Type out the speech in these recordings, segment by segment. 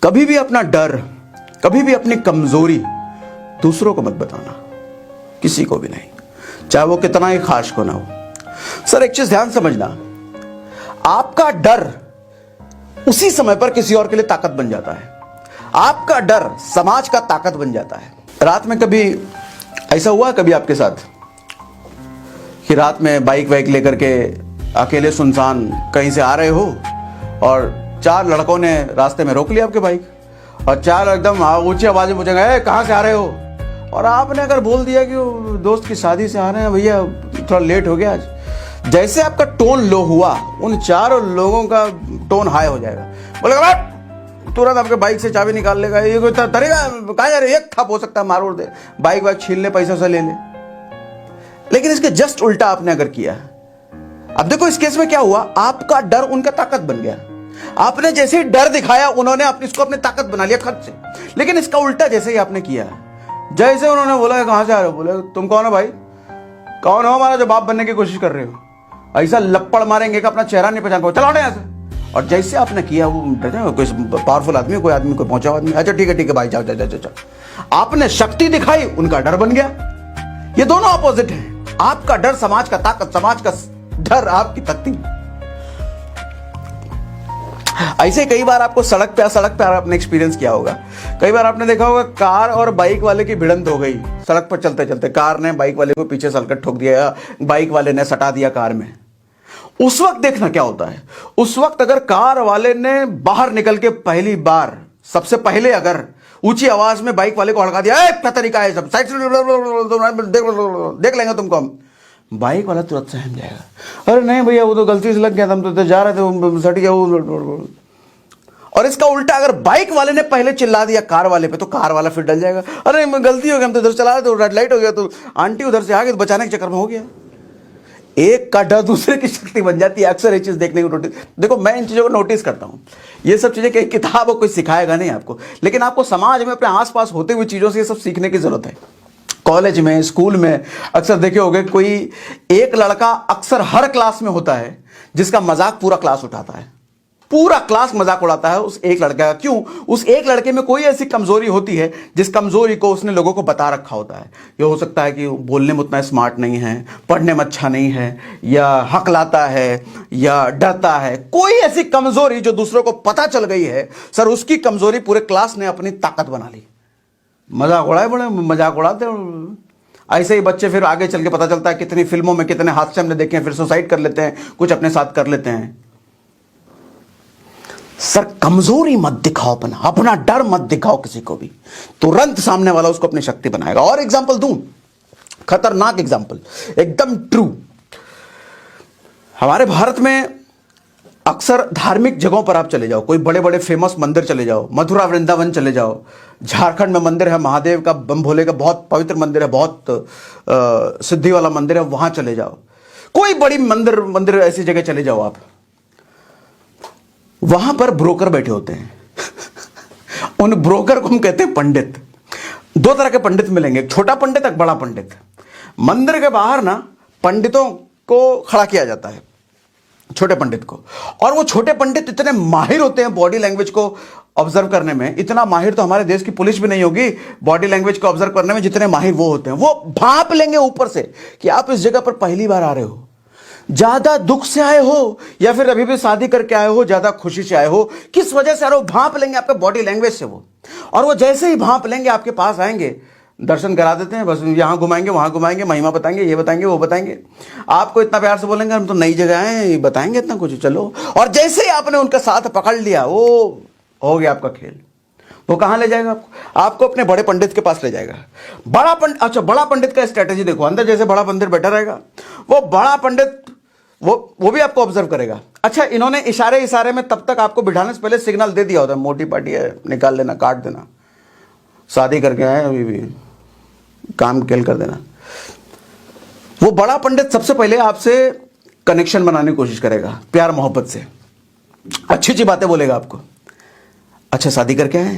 कभी भी अपना डर, कभी भी अपनी कमजोरी दूसरों को मत बताना, किसी को भी नहीं, चाहे वो कितना ही खास को ना हो। सर एक चीज ध्यान समझना, आपका डर उसी समय पर किसी और के लिए ताकत बन जाता है। आपका डर समाज का ताकत बन जाता है। रात में कभी ऐसा हुआ कभी आपके साथ कि रात में बाइक वाइक लेकर के अकेले सुनसान कहीं से आ रहे हो और 4 लड़कों ने रास्ते में रोक लिया आपके बाइक और 4 एकदम ऊंची आवाज में पूछेंगे कहाँ से आ रहे हो, और आपने अगर बोल दिया कि वो दोस्त की शादी से आ रहे हैं भैया, थोड़ा लेट हो गया आज, जैसे आपका टोन लो हुआ उन 4 लोगों का टोन हाई हो जाएगा। बोलेगा तुरंत आपके बाइक से चाबी निकाल लेगा, ये कोई तरीका कहाँ जा रहे, एक थप हो सकता है मार दे, बाइक वाइक छीन ले, पैसा से ले ले। लेकिन इसके जस्ट उल्टा आपने अगर किया, अब देखो इस केस में क्या हुआ, आपका डर उनका ताकत बन गया। आपने जैसे ही डर दिखाया उन्होंने इसको अपनी ताकत बना लिया खर्च से। लेकिन इसका उल्टा जैसे ही आपने किया, जैसे उन्होंने बोला कहां से आ रहे हो, बोले तुम कौन हो भाई, कौन हो हमारा जो बाप बनने की कोशिश कर रहे हो, ऐसा लपड़ मारेंगे कि अपना चेहरा नहीं पहचान पाओ, चलो यहां से। और जैसे आपने किया वो कोई पावरफुल आदमी, कोई पहुंचा आदमी, अच्छा ठीक है भाई जाओ जाओ जाओ। आपने शक्ति दिखाई, उनका डर बन गया। ये दोनों ऑपोजिट हैं। आपका डर समाज का ताकत, समाज का डर आपकी तख्ती। ऐसे कई बार आपको सड़क पे आपने एक्सपीरियंस किया होगा, कई बार आपने देखा होगा कार और बाइक वाले की भिड़ंत हो गई सड़क पर चलते चलते, कार ने बाइक वाले को पीछे से हलकट ठोक दिया, बाइक वाले ने सटा दिया कार में। उस वक्त देखना क्या होता है, उस वक्त अगर कार वाले ने बाहर निकल के पहली बार सबसे पहले अगर ऊंची आवाज में बाइक वाले को हड़का दिया, क्या तरीका है, सब साइड से देख लेंगे तुमको हम, बाइक वाला तुरंत सहम जाएगा, अरे नहीं भैया वो तो गलती से लग गया था, हम तो जा रहे थे सट गया वो। और इसका उल्टा अगर बाइक वाले ने पहले चिल्ला दिया कार वाले पे, तो कार वाला फिर डल जाएगा, अरे गलती हो गया, हम तो इधर चला रहे थे, रेड लाइट हो गया, तो आंटी उधर से आ गई, तो बचाने के चक्कर में हो गया। एक का डर दूसरे की शक्ति बन जाती है। अक्सर ये चीज देखने को नोटिस, देखो मैं इन चीजों को नोटिस करता हूं, ये सब चीजें कहीं किताब कोई सिखाएगा नहीं आपको, लेकिन आपको समाज में अपने आसपास होते हुए चीजों से ये सब सीखने की जरूरत है। कॉलेज में, स्कूल में अक्सर देखे होंगे कोई एक लड़का अक्सर हर क्लास में होता है जिसका मजाक पूरा क्लास उठाता है, पूरा क्लास मजाक उड़ाता है उस एक लड़के का। क्यों? उस एक लड़के में कोई ऐसी कमजोरी होती है जिस कमजोरी को उसने लोगों को बता रखा होता है। ये हो सकता है कि बोलने में उतना स्मार्ट नहीं है, पढ़ने में अच्छा नहीं है, या हकलाता है, या डरता है, कोई ऐसी कमजोरी जो दूसरों को पता चल गई है, सर उसकी कमजोरी पूरे क्लास ने अपनी ताकत बना ली। मजाक उड़ाए, बड़े मजाक उड़ाते। ऐसे ही बच्चे फिर आगे चल के पता चलता है कितनी फिल्मों में कितने हादसे हमने देखे हैं, फिर सुसाइड कर लेते हैं, कुछ अपने साथ कर लेते हैं। सर कमजोरी मत दिखाओ, अपना डर मत दिखाओ किसी को भी, तुरंत सामने वाला उसको अपनी शक्ति बनाएगा। और एग्जांपल दूं, खतरनाक एग्जांपल, एकदम ट्रू। हमारे भारत में अक्सर धार्मिक जगहों पर आप चले जाओ, कोई बड़े बड़े फेमस मंदिर चले जाओ, मथुरा वृंदावन चले जाओ, झारखंड में मंदिर है महादेव का, बम भोले का बहुत पवित्र मंदिर है, बहुत सिद्धि वाला मंदिर है, वहां चले जाओ, कोई बड़ी मंदिर ऐसी जगह चले जाओ आप, वहां पर ब्रोकर बैठे होते हैं उन ब्रोकर को हम कहते हैं पंडित। 2 तरह के पंडित मिलेंगे, एक छोटा पंडित, एक बड़ा पंडित। मंदिर के बाहर ना पंडितों को खड़ा किया जाता है, छोटे पंडित को, और वो छोटे पंडित इतने माहिर होते हैं बॉडी लैंग्वेज को ऑब्जर्व करने में, इतना माहिर तो हमारे देश की पुलिस भी नहीं होगी बॉडी लैंग्वेज को ऑब्जर्व करने में, जितने माहिर वो होते हैं। वो भांप लेंगे ऊपर से कि आप इस जगह पर पहली बार आ रहे हो, ज्यादा दुख से आए हो या फिर अभी भी शादी करके आए हो, ज्यादा खुशी से आए हो, किस वजह से आ रहे हो, भांप लेंगे आपके बॉडी लैंग्वेज से वो। और वो जैसे ही भांप लेंगे आपके पास आएंगे, दर्शन करा देते हैं, बस यहाँ घुमाएंगे, वहाँ घुमाएंगे, महिमा बताएंगे, ये बताएंगे, वो बताएंगे, आपको इतना प्यार से बोलेंगे हम तो नई जगह हैं, बताएंगे इतना कुछ, चलो। और जैसे ही आपने उनका साथ पकड़ लिया, वो हो गया आपका खेल। वो कहाँ ले जाएगा आपको अपने बड़े पंडित के पास ले जाएगा। बड़ा पंडित, अच्छा बड़ा पंडित का स्ट्रेटेजी देखो, अंदर जैसे बड़ा पंडित बैठा रहेगा, वो बड़ा पंडित वो भी आपको ऑब्जर्व करेगा। अच्छा इन्होंने इशारे में तब तक आपको बिठाने से पहले सिग्नल दे दिया होता है, मोटी पार्टी है, निकाल लेना, काट देना, शादी करके आए अभी भी, काम केल कर देना। वो बड़ा पंडित सबसे पहले आपसे कनेक्शन बनाने की कोशिश करेगा, प्यार मोहब्बत से, अच्छी अच्छी बातें बोलेगा आपको। अच्छा शादी करके आए,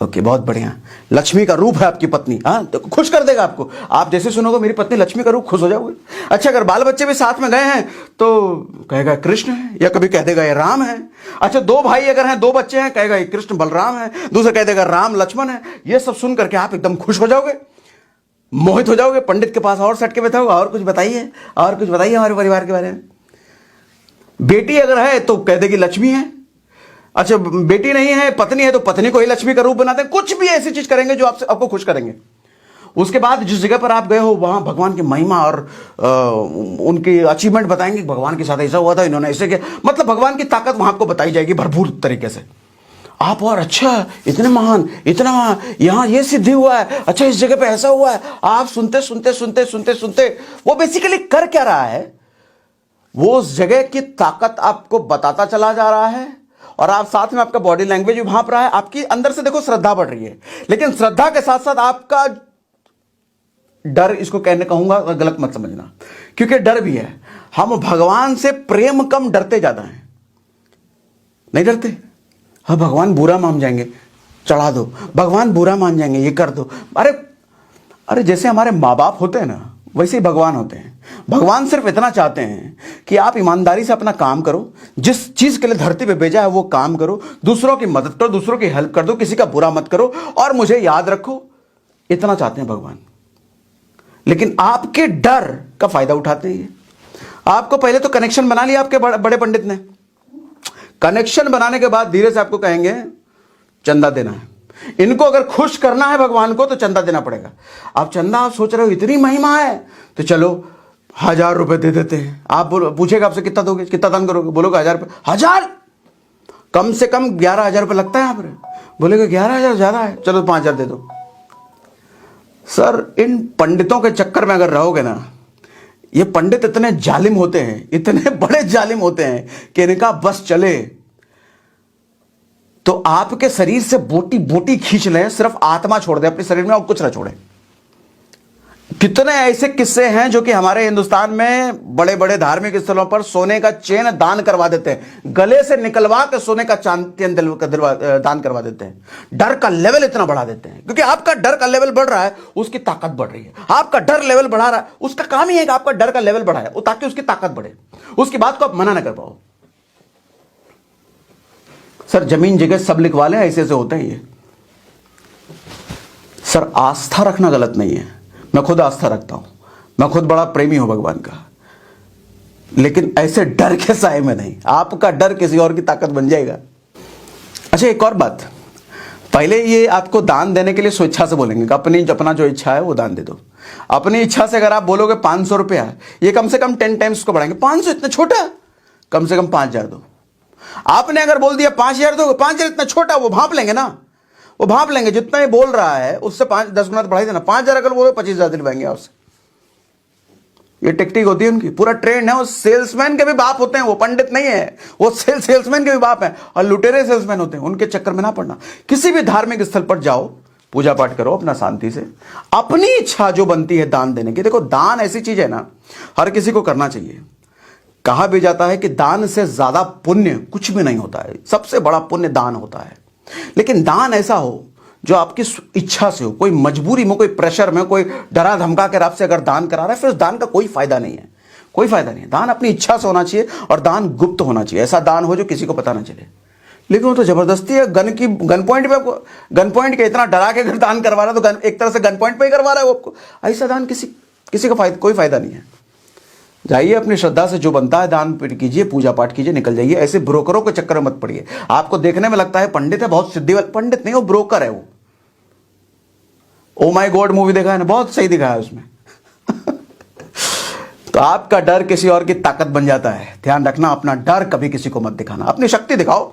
ओके, बहुत बढ़िया। लक्ष्मी का रूप है आपकी पत्नी, हाँ, तो खुश कर देगा आपको। आप जैसे सुनोगे मेरी पत्नी लक्ष्मी का रूप, खुश हो जाओगे। अच्छा, अगर बाल बच्चे भी साथ में गए हैं तो कहेगा कृष्ण है, या कभी कह देगा ये राम है। अच्छा, दो भाई अगर हैं, दो बच्चे हैं, कहेगा ये कृष्ण बलराम है, दूसरा कह देगा राम लक्ष्मण है। ये सब सुन करके आप एकदम खुश हो जाओगे, मोहित हो जाओगे। पंडित के पास और सट के बैठा होगा, और कुछ बताइए, और कुछ बताइए हमारे परिवार के बारे में। बेटी अगर है तो कह देगी लक्ष्मी है। अच्छा, बेटी नहीं है, पत्नी है, तो पत्नी को ही लक्ष्मी का रूप बनाते हैं। कुछ भी ऐसी चीज करेंगे जो आपको खुश करेंगे। उसके बाद जिस जगह पर आप गए हो वहां भगवान की महिमा और उनकी अचीवमेंट बताएंगे। भगवान के साथ ऐसा हुआ था, इन्होंने ऐसे किया, मतलब भगवान की ताकत वहां आपको बताई जाएगी भरपूर तरीके से। आप और अच्छा, इतने महान, इतना महान, यहां ये सिद्धि हुआ है, अच्छा इस जगह पे ऐसा हुआ है। आप सुनते सुनते सुनते सुनते सुनते वो बेसिकली कर क्या रहा है, वो उस जगह की ताकत आपको बताता चला जा रहा है, और आप साथ में आपका बॉडी लैंग्वेज भी भांप रहा है। आपकी अंदर से देखो श्रद्धा बढ़ रही है, लेकिन श्रद्धा के साथ साथ आपका डर, इसको कहने कहूंगा, गलत मत समझना, क्योंकि डर भी है। हम भगवान से प्रेम कम, डरते ज्यादा हैं। नहीं डरते, हाँ भगवान बुरा मान जाएंगे, चढ़ा दो, भगवान बुरा मान जाएंगे, ये कर दो। अरे जैसे हमारे माँ बाप होते हैं ना, वैसे ही भगवान होते हैं। भगवान सिर्फ इतना चाहते हैं कि आप ईमानदारी से अपना काम करो, जिस चीज के लिए धरती पे भेजा है वो काम करो, दूसरों की मदद करो, दूसरों की हेल्प कर दो, किसी का बुरा मत करो, और मुझे याद रखो। इतना चाहते हैं भगवान। लेकिन आपके डर का फायदा उठाते हैं। आपको पहले तो कनेक्शन बना लिया आपके बड़े पंडित ने। कनेक्शन बनाने के बाद धीरे से आपको कहेंगे चंदा देना है। इनको अगर खुश करना है भगवान को तो चंदा देना पड़ेगा। आप चंदा, आप सोच रहे हो इतनी महिमा है तो चलो 1000 रुपए दे देते हैं। आप बोलो, पूछेगा आपसे कितना दोगे, कितना दान करोगे, बोलोगे 1000 रुपए। 1000, कम से कम 11,000 रुपए लगता है यहाँ पर। बोलेगा 11,000 ज्यादा है, चलो 5,000 दे दो। सर, इन पंडितों के चक्कर में अगर रहोगे ना, ये पंडित इतने जालिम होते हैं, इतने बड़े जालिम होते हैं कि इनका बस चले तो आपके शरीर से बोटी बोटी खींच लें, सिर्फ आत्मा छोड़ दे अपने शरीर में और कुछ ना छोड़े। कितने ऐसे किस्से हैं जो कि हमारे हिंदुस्तान में बड़े बड़े धार्मिक स्थलों पर सोने का चेन दान करवा देते हैं, गले से निकलवा के सोने का चेन दान करवा देते हैं। डर का लेवल इतना बढ़ा देते हैं, क्योंकि आपका डर का लेवल बढ़ रहा है, उसकी ताकत बढ़ रही है। आपका डर लेवल बढ़ा रहा है, उसका काम ही है कि आपका डर का लेवल बढ़ाए, ताकि उसकी ताकत बढ़े, उसकी बात को आप मना ना कर पाओ। सर, जमीन जगह सब लिखवा लें, ऐसे ऐसे होते हैं ये। सर, आस्था रखना गलत नहीं है, मैं खुद आस्था रखता हूं, मैं खुद बड़ा प्रेमी हूं भगवान का, लेकिन ऐसे डर के साए में नहीं। आपका डर किसी और की ताकत बन जाएगा। अच्छा, एक और बात, पहले ये आपको दान देने के लिए स्वेच्छा से बोलेंगे कि अपना जो इच्छा है वो दान दे दो। अपनी इच्छा से अगर आप बोलोगे 500 रुपया, ये कम से कम 10 टाइम्स को बढ़ाएंगे। 500 इतना छोटा, कम से कम 5,000 दो। आपने अगर बोल दिया 5,000 दो, 5,000 इतना छोटा, वो भांप लेंगे ना, वो भांप लेंगे। जितना ये बोल रहा है उससे 5-10 गुना तो बढ़ा ही देना। 5,000 अगर बोलो 25,000 दिलवाएंगे आपसे। ये टेक्निक होती है उनकी, पूरा ट्रेंड है। वो सेल्समैन के भी बाप होते हैं, वो पंडित नहीं है, वो सेल्समैन के भी बाप हैं, और लुटेरे सेल्समैन होते हैं। उनके चक्कर में ना पड़ना। किसी भी धार्मिक स्थल पर जाओ, पूजा पाठ करो अपना शांति से, अपनी इच्छा जो बनती है दान देने की। देखो, दान ऐसी चीज है ना, हर किसी को करना चाहिए। कहा भी जाता है कि दान से ज्यादा पुण्य कुछ भी नहीं होता है, सबसे बड़ा पुण्य दान होता है। लेकिन दान ऐसा हो जो आपकी इच्छा से हो, कोई मजबूरी में, कोई प्रेशर में, कोई डरा धमका कर आपसे अगर दान करा रहा है, फिर उस दान का कोई फायदा नहीं है, कोई फायदा नहीं है। दान अपनी इच्छा से होना चाहिए, और दान गुप्त होना चाहिए। ऐसा दान हो जो किसी को पता ना चले। लेकिन वो तो जबरदस्ती है, गन पॉइंट पे आपको, गन पॉइंट के इतना डरा के अगर दान करवा रहा है तो एक तरह से गन पॉइंट पे ही करवा रहा है वो आपको। ऐसा दान किसी का कोई फायदा नहीं है। जाइए, अपनी श्रद्धा से जो बनता है दान कीजिए, पूजा पाठ कीजिए, निकल जाइए। ऐसे ब्रोकरों के चक्कर में मत पड़िए। आपको देखने में लगता है पंडित है, बहुत सिद्धि वाला, पंडित नहीं, वो ब्रोकर है। वो ओ माय गॉड मूवी देखा है ना, बहुत सही दिखाया है उसमें। तो आपका डर किसी और की ताकत बन जाता है। ध्यान रखना, अपना डर कभी किसी को मत दिखाना, अपनी शक्ति दिखाओ।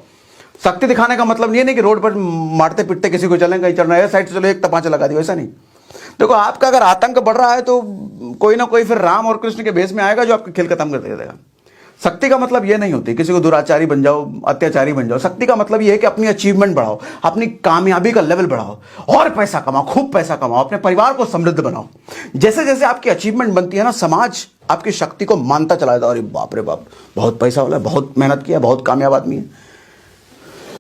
शक्ति दिखाने का मतलब ये नहीं कि रोड पर मारते पिटते किसी को चलेंगे, चल रहा है साइड से चलो एक तपाचा लगा दियो, ऐसा नहीं। देखो, आपका अगर आतंक बढ़ रहा है तो कोई ना कोई फिर राम और कृष्ण के भेष में आएगा जो आपका खेल खत्म कर देगा। शक्ति का मतलब ये नहीं होती किसी को दुराचारी बन जाओ, अत्याचारी बन जाओ। शक्ति का मतलब ये है कि अपनी अचीवमेंट बढ़ाओ, अपनी कामयाबी का लेवल बढ़ाओ, और पैसा कमाओ, खूब पैसा कमाओ, अपने परिवार को समृद्ध बनाओ। जैसे जैसे आपकी अचीवमेंट बनती है ना, समाज आपकी शक्ति को मानता चला जाता है। अरे बाप रे बाप, बहुत पैसा वाला, बहुत मेहनत किया, बहुत कामयाब आदमी है।